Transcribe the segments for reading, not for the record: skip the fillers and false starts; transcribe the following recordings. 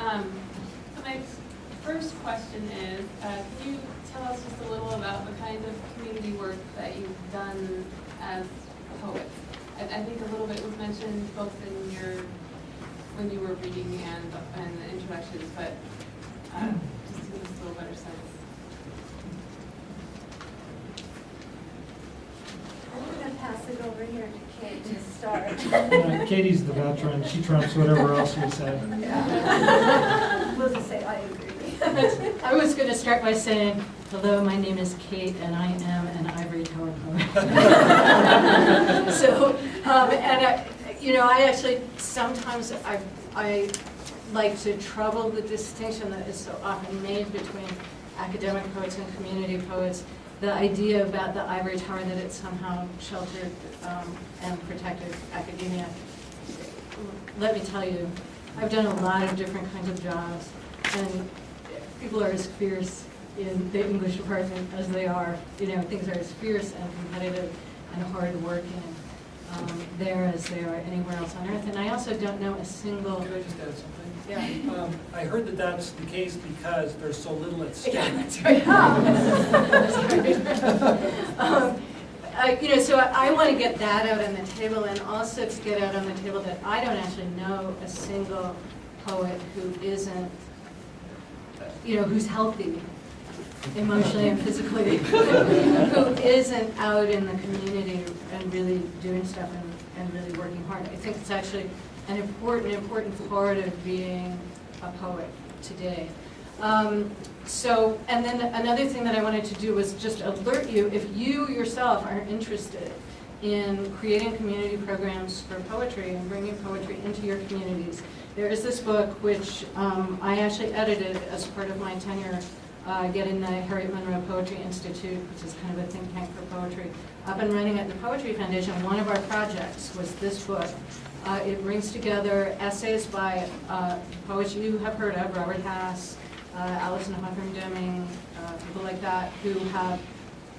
So my first question is, can you tell us just a little about the kind of community work that you've done as poets? I think a little bit was mentioned both in when you were reading and the introductions, but just to give us a little better sense. I'm going to pass it over here to Kate to start. Katie's the veteran. She trumps whatever else we say. Yeah. We'll just say, I agree. I was going to start by saying, hello, my name is Kate, and I am an Ivory Tower poet. So, I actually, sometimes I like to trouble the distinction that is so often made between academic poets and community poets. The idea about the ivory tower, that it's somehow sheltered and protected academia. Let me tell you, I've done a lot of different kinds of jobs, and people are as fierce in the English department as they are, things are as fierce and competitive and hard-working there as they are anywhere else on earth. And I also don't know a single... Can I just add something? Yeah. I heard that that's the case because there's so little at stake. Yeah, that's right. So I want to get that out on the table, and also to get out on the table that I don't actually know a single poet who isn't, who's healthy emotionally and physically, who isn't out in the community and really doing stuff and really working hard. I think it's actually an important part of being a poet today. And then another thing that I wanted to do was just alert you, if you yourself are interested in creating community programs for poetry and bringing poetry into your communities, there is this book which I actually edited as part of my tenure getting the Harriet Monroe Poetry Institute, which is kind of a think tank for poetry, up and running at the Poetry Foundation. One of our projects was this book. It brings together essays by poets you have heard of, Robert Hass, Alison Hawthorne Deming, people like that, who have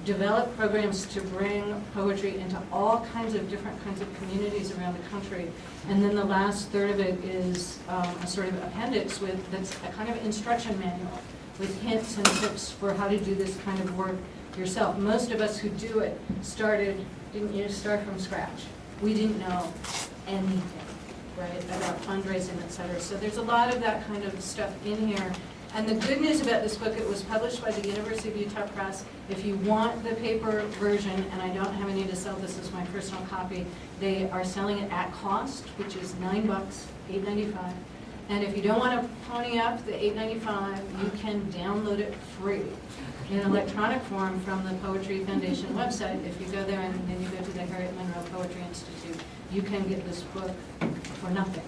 developed programs to bring poetry into all kinds of different kinds of communities around the country. And then the last third of it is a sort of appendix that's a kind of instruction manual with hints and tips for how to do this kind of work yourself. Most of us who do it didn't start from scratch. We didn't know anything, right, about fundraising, et cetera. So there's a lot of that kind of stuff in here. And the good news about this book, it was published by the University of Utah Press. If you want the paper version, and I don't have any to sell, this is my personal copy, they are selling it at cost, which is $9, $8.95. And if you don't want to pony up the $8.95, you can download it free in electronic form from the Poetry Foundation website. If you go there and then you go to the Harriet Monroe Poetry Institute, you can get this book for nothing.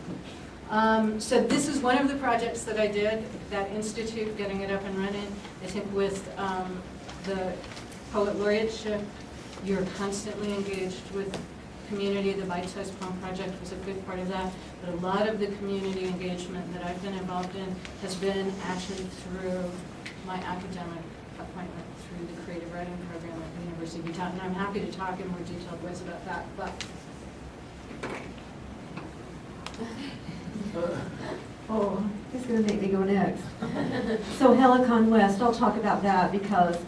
So this is one of the projects that I did, that institute, getting it up and running. I think with the Poet Laureateship, you're constantly engaged with community. The Bite-Sized Poem Project was a good part of that. But a lot of the community engagement that I've been involved in has been actually through my academic appointment through the creative writing program at the University of Utah. And I'm happy to talk in more detailed ways about that. But oh, he's going to make me go next. So Helicon West, I'll talk about that because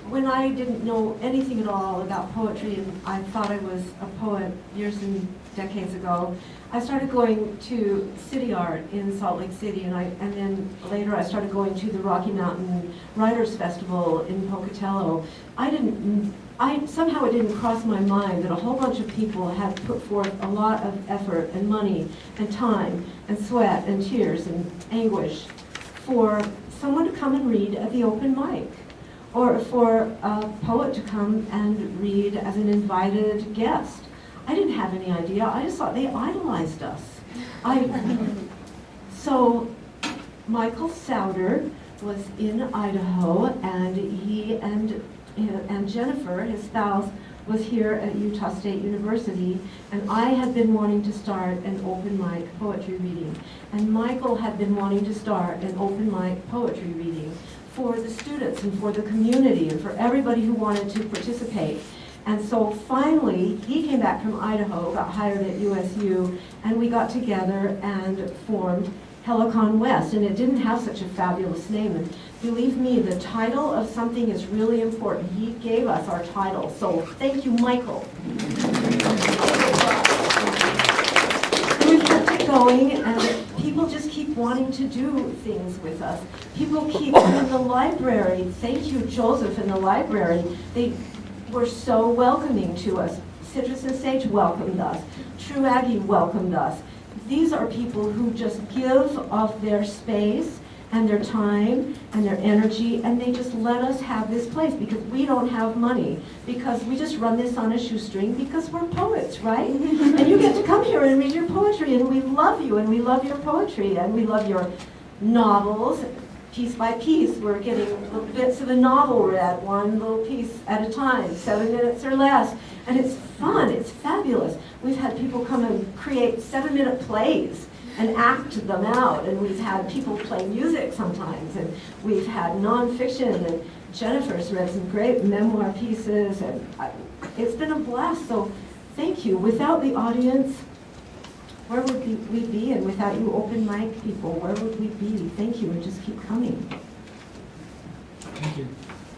when I didn't know anything at all about poetry and I thought I was a poet years and decades ago, I started going to City Art in Salt Lake City, and then later I started going to the Rocky Mountain Writers Festival in Pocatello. Somehow it didn't cross my mind that a whole bunch of people had put forth a lot of effort and money and time and sweat and tears and anguish for someone to come and read at the open mic, or for a poet to come and read as an invited guest. I didn't have any idea. I just thought they idolized us. So Michael Souder was in Idaho, and he and Jennifer, his spouse, was here at Utah State University, and I had been wanting to start an open mic poetry reading, and Michael had been wanting to start an open mic poetry reading for the students and for the community and for everybody who wanted to participate. And so finally, he came back from Idaho, got hired at USU, and we got together and formed Helicon West, and it didn't have such a fabulous name. And believe me, the title of something is really important. He gave us our title, so thank you, Michael. We've kept it going, and people just keep wanting to do things with us. People keep in the library. Thank you, Joseph, in the library. They were so welcoming to us. Citrus and Sage welcomed us. True Aggie welcomed us. These are people who just give of their space and their time and their energy, and they just let us have this place because we don't have money, because we just run this on a shoestring because we're poets, right? And you get to come here and read your poetry, and we love you, and we love your poetry, and we love your novels. Piece by piece, we're getting little bits of a novel read, one little piece at a time, 7 minutes or less. And it's fun, it's fabulous. We've had people come and create 7-minute plays and act them out. And we've had people play music sometimes. And we've had nonfiction. And Jennifer's read some great memoir pieces. And it's been a blast. So thank you. Without the audience, where would we be? And without you open mic people, where would we be? Thank you, and just keep coming. Thank you.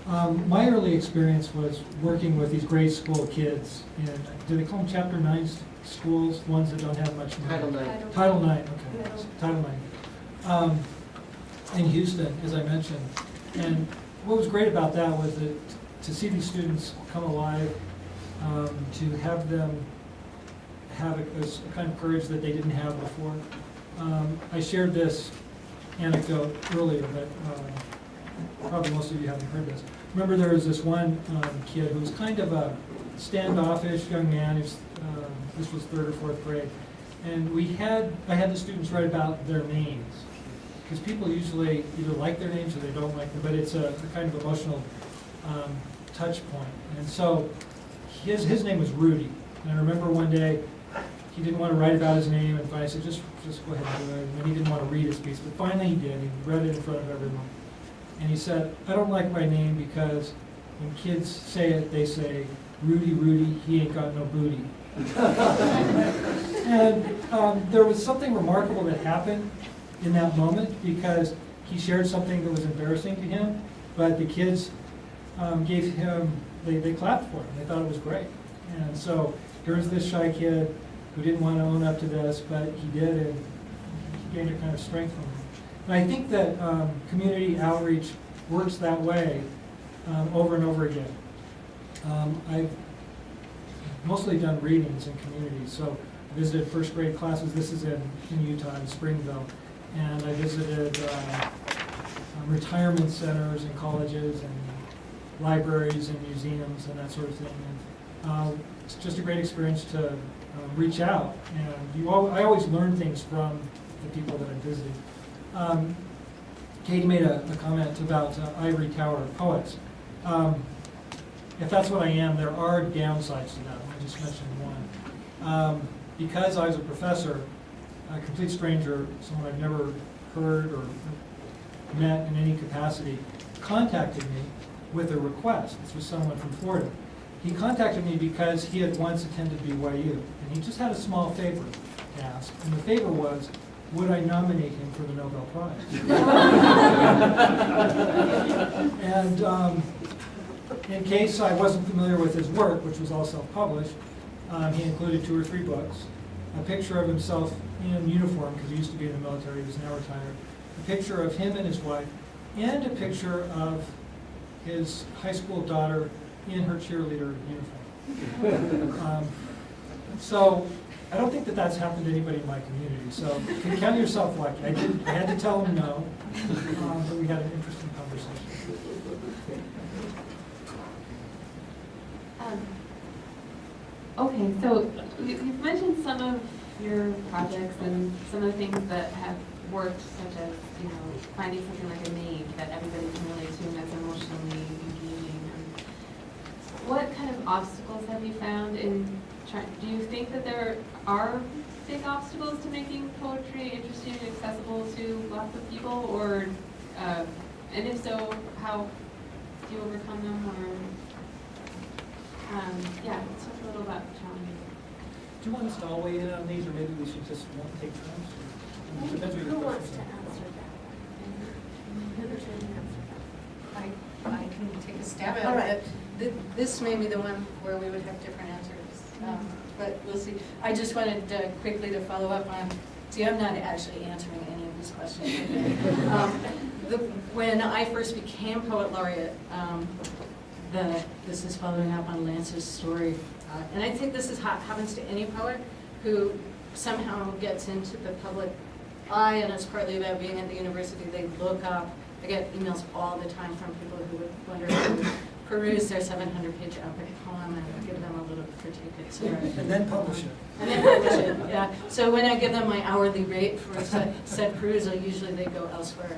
My early experience was working with these grade school kids in, do they call them Chapter 9 schools, ones that don't have much money? Title IX. Title 9, okay. Title 9. In Houston, as I mentioned. And what was great about that was that to see these students come alive, to have them have a kind of courage that they didn't have before. I shared this anecdote earlier, but probably most of you haven't heard this. Remember, there was this one kid who was kind of a standoffish young man. This was 3rd or 4th grade, and I had the students write about their names, because people usually either like their names or they don't like them, but it's a kind of emotional touch point. And so his name was Rudy, and I remember one day he didn't want to write about his name, and finally I said, just go ahead and do it. And then he didn't want to read his piece, but finally he did. He read it in front of everyone. And he said, I don't like my name because when kids say it, they say, Rudy, Rudy, he ain't got no booty. And there was something remarkable that happened in that moment, because he shared something that was embarrassing to him, but the kids gave him, they clapped for him. They thought it was great. And so here's this shy kid who didn't want to own up to this, but he did, and he gained a kind of strength from it. And I think that community outreach works that way over and over again. I've mostly done readings in communities, so I visited 1st grade classes. This is in Utah, in Springville, and I visited retirement centers and colleges and libraries and museums and that sort of thing. And it's just a great experience to reach out, and I always learn things from the people that I'm visiting. Katie made a comment about Ivory Tower of Poets. If that's what I am, there are downsides to that. I just mentioned one. Because I was a professor, a complete stranger, someone I've never heard or met in any capacity, contacted me with a request. This was someone from Florida. He contacted me because he had once attended BYU, and he just had a small favor to ask. And the favor was, would I nominate him for the Nobel Prize? And in case I wasn't familiar with his work, which was all self-published, he included 2 or 3 books, a picture of himself in uniform, because he used to be in the military, he was now retired, a picture of him and his wife, and a picture of his high school daughter in her cheerleader uniform. So I don't think that that's happened to anybody in my community, so you can count yourself lucky. I had to tell him no, but we had an interesting conversation. Okay, so you've mentioned some of your projects and some of the things that have worked, such as, finding something like a name that everybody can relate to and that's emotionally engaging. What kind of obstacles have you found in trying? Do you think that there are big obstacles to making poetry interesting and accessible to lots of people, or and if so, how do you overcome them? Or yeah, let's talk a little about challenges. Do you want us to all weigh in on these, or maybe we should just take turns? Depends what your Who wants questions to are. answer that? Who can answer I can take a stab at it. All right. This may be the one where we would have different answers, but we'll see. I just wanted quickly to follow up on, see, I'm not actually answering any of these questions. When I first became Poet Laureate, this is following up on Lance's story, and I think this happens to any poet who somehow gets into the public eye, and it's partly about being at the university. They look up, I get emails all the time from people who would wonder to peruse their 700-page epic poem and give them a little critique, etc. And then publish it. And then publish it, yeah. So when I give them my hourly rate for said perusal, usually they go elsewhere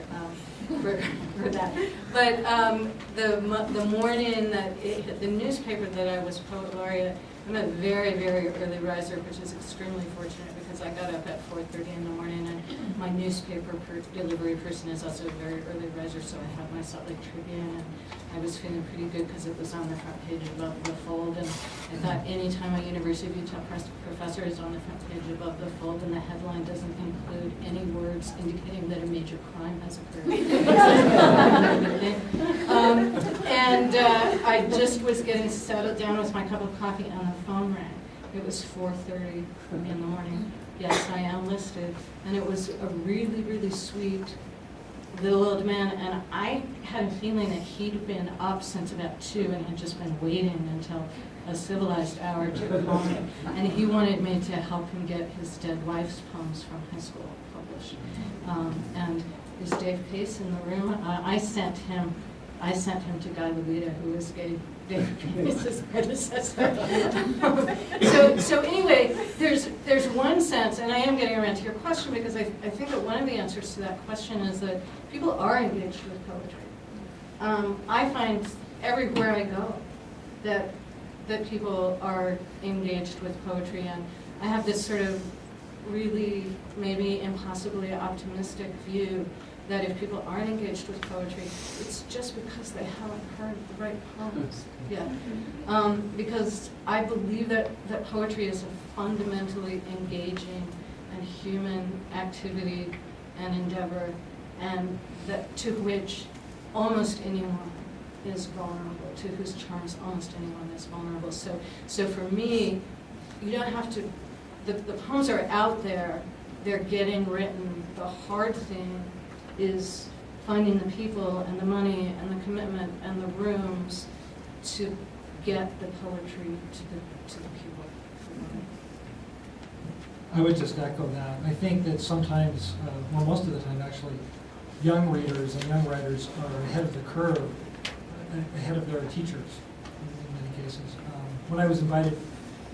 for that. But the morning that it hit the newspaper that I was Poet Laureate, I'm a very, very early riser, which is extremely fortunate because I got up at 4:30 in the morning, and my newspaper delivery person is also a very early riser, so I had my Salt Lake Tribune, and I was feeling pretty good because it was on the front page above the fold, and I thought anytime a University of Utah professor is on the front page above the fold and the headline doesn't include any words indicating that a major crime has occurred. I just was getting settled down with my cup of coffee and the phone rang. It was 4:30 in the morning. Yes, I am listed. And it was a really, really sweet little old man, and I had a feeling that he'd been up since about 2 and had just been waiting until a civilized hour to call me. And he wanted me to help him get his dead wife's poems from high school published. And is Dave Pace in the room? I sent him to Guy Levita, who was Dave Pace's predecessor. So anyway, there's one sense, and I am getting around to your question because I think that one of the answers to that question is that people are engaged with poetry. I find everywhere I go that people are engaged with poetry, and I have this sort of really maybe impossibly optimistic view that if people aren't engaged with poetry, it's just because they haven't heard the right poems yet. Because I believe that poetry is a fundamentally engaging and human activity and endeavor, and that to which almost anyone is vulnerable, to whose charms almost anyone is vulnerable. So for me, you don't have to, the poems are out there, they're getting written. The hard thing is finding the people and the money and the commitment and the rooms to get the poetry to the people. I would just echo that. I think that sometimes, well, most of the time actually, young readers and young writers are ahead of the curve, ahead of their teachers in many cases. When I was invited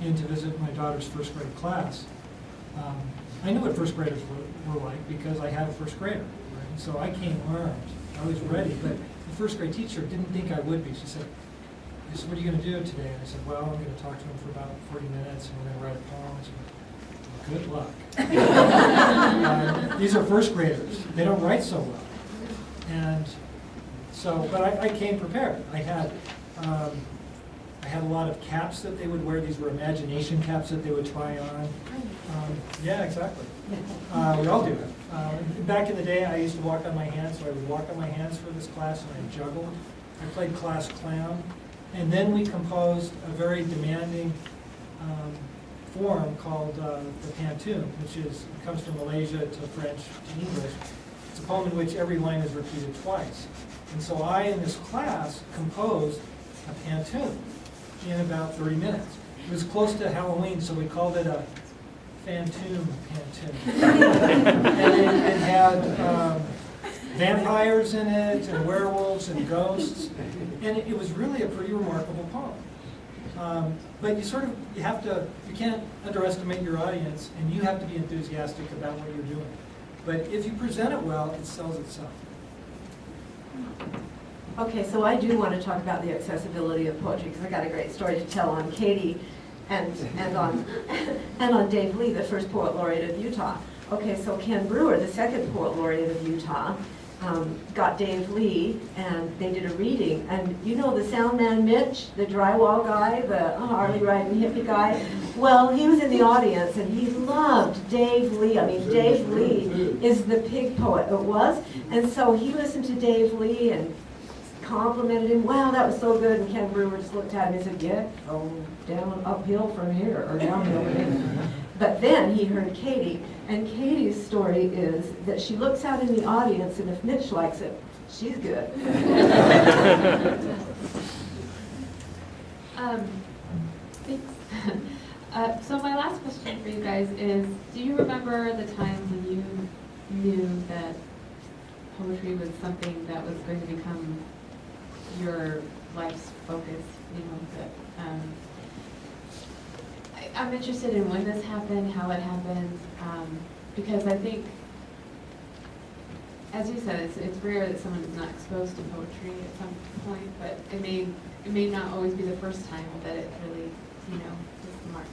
in to visit my daughter's first grade class, I knew what first graders were like because I had a first grader. Right? So I came armed. I was ready, but the first grade teacher didn't think I would be. She said, "What are you going to do today?" And I said, "Well, I'm going to talk to him for about 40 minutes, and we're going to write a poem." I said, "Good luck." These are first graders. They don't write so well. And so, but I came prepared. I had a lot of caps that they would wear. These were imagination caps that they would try on. Yeah, exactly. We all do it. Back in the day, I used to walk on my hands, so I would walk on my hands for this class, and I juggled. I played class clown. And then we composed a very demanding form called the Pantun, which comes from Malaysia to French to English. It's a poem in which every line is repeated twice. And so I, in this class, composed a Pantun in about 30 minutes. It was close to Halloween, so we called it a Phantom Pantun. And it had vampires in it, and werewolves, and ghosts. And it was really a pretty remarkable poem. But you can't underestimate your audience, and you have to be enthusiastic about what you're doing. But if you present it well, it sells itself. Okay, so I do want to talk about the accessibility of poetry, because I got a great story to tell on Katie and on Dave Lee, the first Poet Laureate of Utah. Okay, so Ken Brewer, the second Poet Laureate of Utah, got Dave Lee, and they did a reading. And you know the sound man Mitch, the drywall guy, the Harley riding hippie guy? Well, he was in the audience, and he loved Dave Lee. I mean, Dave Lee is the pig poet, it was. And so he listened to Dave Lee and complimented him. Wow, that was so good. And Ken Brewer just looked at him and said, yeah, down uphill from here, or downhill from here. But then he heard Katie, and Katie's story is that she looks out in the audience, and if Mitch likes it, she's good. Thanks. So my last question for you guys is, do you remember the time when you knew that poetry was something that was going to become your life's focus? You know, that I'm interested in when this happened, how it happened, because I think, as you said, it's rare that someone is not exposed to poetry at some point, but it may not always be the first time that it really, you know, hits the mark.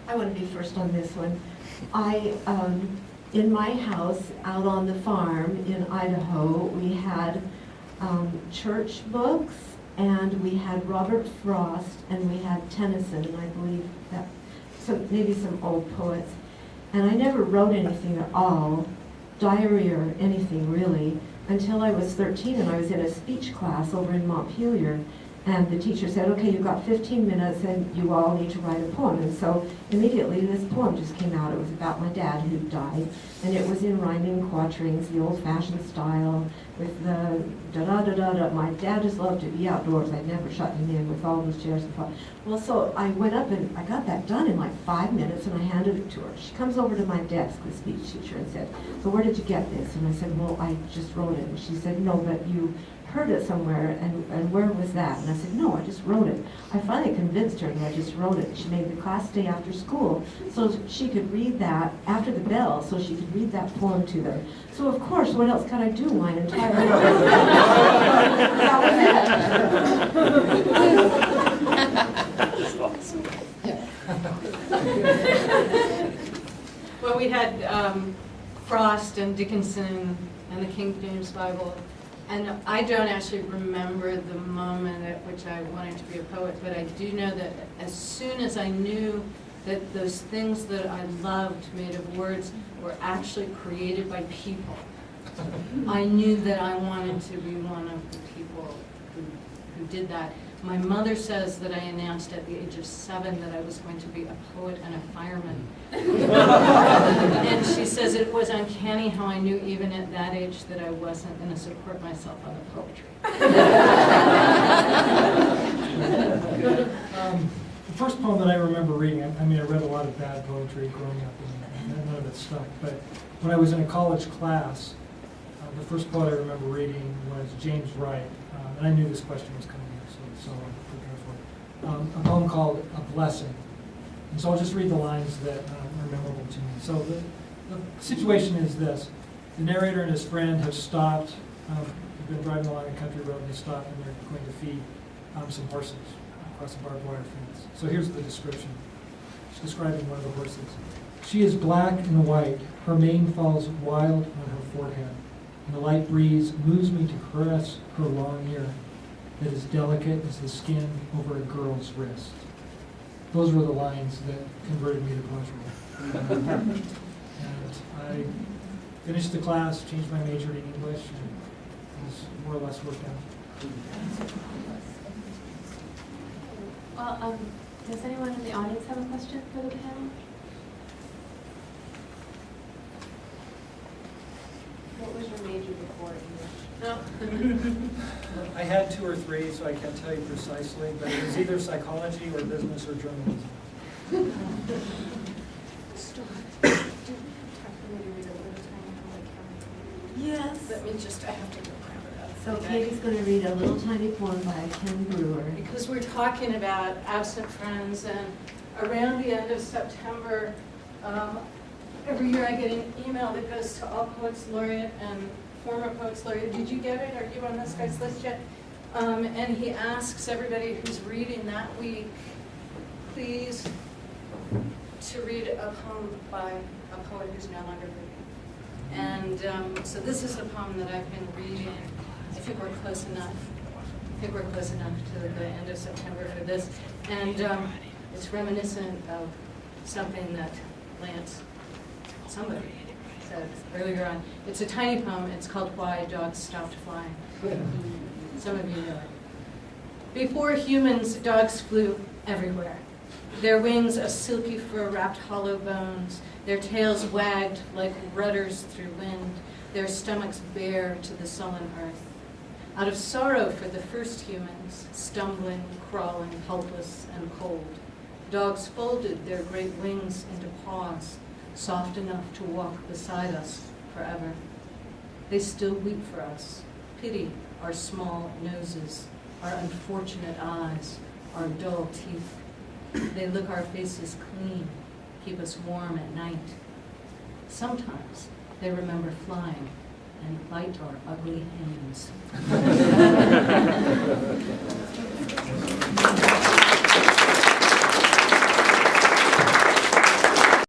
I want to be first on this one. In my house out on the farm in Idaho, we had church books, and we had Robert Frost, and we had Tennyson, and I believe that maybe some old poets. And I never wrote anything at all, diary or anything really, until I was 13, and I was in a speech class over in Montpelier. And the teacher said, okay, you've got 15 minutes and you all need to write a poem. And so immediately this poem just came out. It was about my dad who died. And it was in rhyming quatrains, the old-fashioned style, with the da-da-da-da-da. My dad just loved to be outdoors. I'd never shut him in with all those chairs and fun. Well, so I went up and I got that done in like 5 minutes, and I handed it to her. She comes over to my desk, the speech teacher, and said, so where did you get this? And I said, well, I just wrote it. And she said, no, but you heard it somewhere, and where was that? And I said, no, I just wrote it. I finally convinced her that I just wrote it. She made the class stay after school so she could read that after the bell, so she could read that poem to them. So of course, what else could I do my entire life? That's awesome. Well, we had Frost and Dickinson and the King James Bible. And I don't actually remember the moment at which I wanted to be a poet, but I do know that as soon as I knew that those things that I loved made of words were actually created by people, I knew that I wanted to be one of the people who did that. My mother says that I announced at the age of 7 that I was going to be a poet and a fireman. And she says it was uncanny how I knew even at that age that I wasn't going to support myself on the poetry. The first poem that I remember reading, I mean, I read a lot of bad poetry growing up, and none of it stuck. But when I was in a college class, the first poet I remember reading was James Wright, and I knew this question was coming here, so I'm prepared for it. A poem called A Blessing. And so I'll just read the lines that are memorable to me. So the situation is this. The narrator and his friend have stopped. They've been driving along a country road, and they stopped, and they're going to feed some horses across a barbed wire fence. So here's the description. She's describing one of the horses. She is black and white. Her mane falls wild on her forehead. And the light breeze moves me to caress her long ear that is delicate as the skin over a girl's wrist. Those were the lines that converted me to poetry. And I finished the class, changed my major to English, and it was more or less worked out. Well, does anyone in the audience have a question for the panel? What was your major before English? No. I had 2 or 3, so I can't tell you precisely, but it was either psychology or business or journalism. Yes. Let me I have to go grab it up. So Katie's going to read a little tiny poem by Ken Brewer. Because we're talking about absent friends, and around the end of September, every year I get an email that goes to all Poets Laureate and former Poets Laureate. Did you get it? Are you on this guy's list yet? And he asks everybody who's reading that week, please, to read a poem by a poet who's no longer living. And so this is a poem that I've been reading. I think we're close enough. I think we're close enough to the end of September for this. And it's reminiscent of something that somebody said earlier on. It's a tiny poem. It's called Why Dogs Stopped Flying. Some of you know it. Before humans, dogs flew everywhere. Their wings of silky fur wrapped hollow bones. Their tails wagged like rudders through wind. Their stomachs bare to the sullen earth. Out of sorrow for the first humans, stumbling, crawling, helpless and cold, dogs folded their great wings into paws, soft enough to walk beside us forever. They still weep for us, pity our small noses, our unfortunate eyes, our dull teeth. They lick our faces clean, keep us warm at night. Sometimes they remember flying and bite our ugly hands.